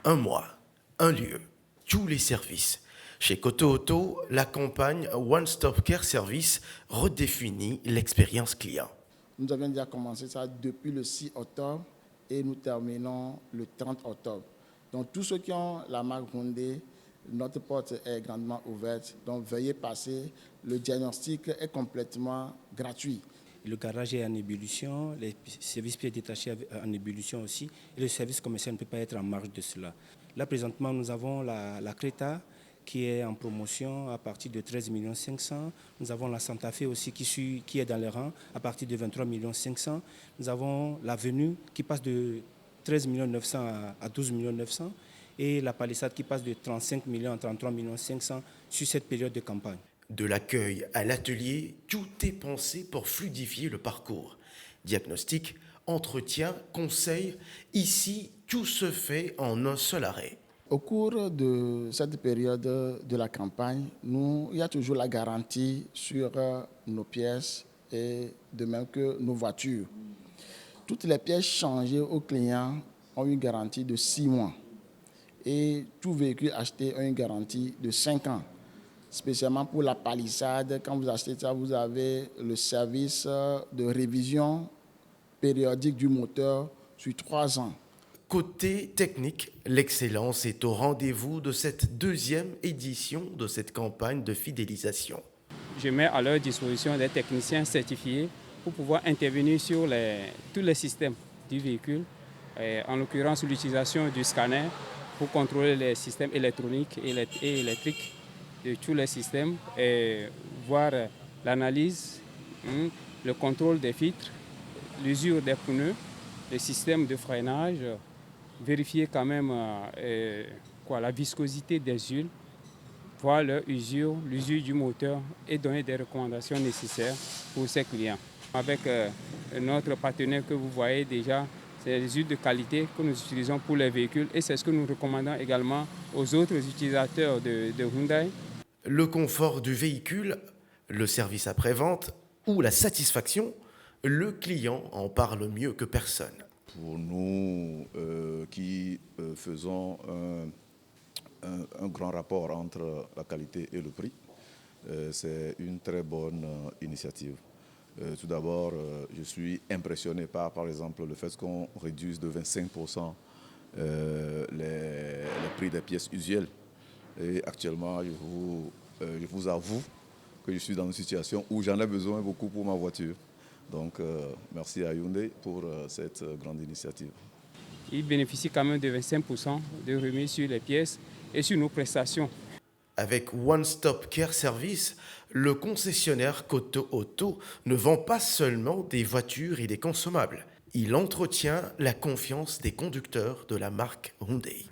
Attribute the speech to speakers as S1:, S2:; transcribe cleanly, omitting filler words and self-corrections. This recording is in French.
S1: Un mois, un lieu, tous les services. Chez Koto Auto, la campagne One Stop Care Service redéfinit l'expérience client.
S2: Nous avons déjà commencé ça depuis le 6 octobre et nous terminons le 30 octobre. Donc tous ceux qui ont la marque Hyundai, notre porte est grandement ouverte. Donc veuillez passer. Le diagnostic est complètement gratuit.
S3: Le garage est en ébullition, les services pieds détachés en ébullition aussi, et le service commercial ne peut pas être en marge de cela. Là, présentement, nous avons la Creta qui est en promotion à partir de 13 500 000. Nous avons la Santa Fe aussi qui est dans les rangs à partir de 23 500 000. Nous avons la Venue qui passe de 13 900 000 à 12 900 000 et la Palisade qui passe de 35 millions à 33 500 000 sur cette période de campagne.
S1: De l'accueil à l'atelier, tout est pensé pour fluidifier le parcours. Diagnostic, entretien, conseil, ici, tout se fait en un seul arrêt.
S2: Au cours de cette période de la campagne, il y a toujours la garantie sur nos pièces et de même que nos voitures. Toutes les pièces changées aux clients ont une garantie de 6 mois et tout véhicule acheté a une garantie de 5 ans. Spécialement pour la Palisade, quand vous achetez ça, vous avez le service de révision périodique du moteur sur 3 ans.
S1: Côté technique, l'excellence est au rendez-vous de cette deuxième édition de cette campagne de fidélisation.
S4: Je mets à leur disposition des techniciens certifiés pour pouvoir intervenir sur tous les systèmes du véhicule, en l'occurrence l'utilisation du scanner pour contrôler les systèmes électroniques et électriques de tous les systèmes, et voir l'analyse, le contrôle des filtres, l'usure des pneus, le système de freinage, vérifier quand même la viscosité des huiles, voir leur usure, l'usure du moteur et donner des recommandations nécessaires pour ces clients. Avec notre partenaire que vous voyez déjà, c'est les huiles de qualité que nous utilisons pour les véhicules et c'est ce que nous recommandons également aux autres utilisateurs de Hyundai.
S1: Le confort du véhicule, le service après-vente ou la satisfaction, le client en parle mieux que personne.
S5: Pour nous qui faisons un grand rapport entre la qualité et le prix, c'est une très bonne initiative. Tout d'abord, je suis impressionné par exemple, le fait qu'on réduise de 25% les prix des pièces usuelles. Et actuellement, je vous avoue que je suis dans une situation où j'en ai besoin beaucoup pour ma voiture. Donc, merci à Hyundai pour cette grande initiative.
S4: Ils bénéficient quand même de 25% de remise sur les pièces et sur nos prestations.
S1: Avec One Stop Care Service, le concessionnaire Koto Auto ne vend pas seulement des voitures et des consommables. Il entretient la confiance des conducteurs de la marque Hyundai.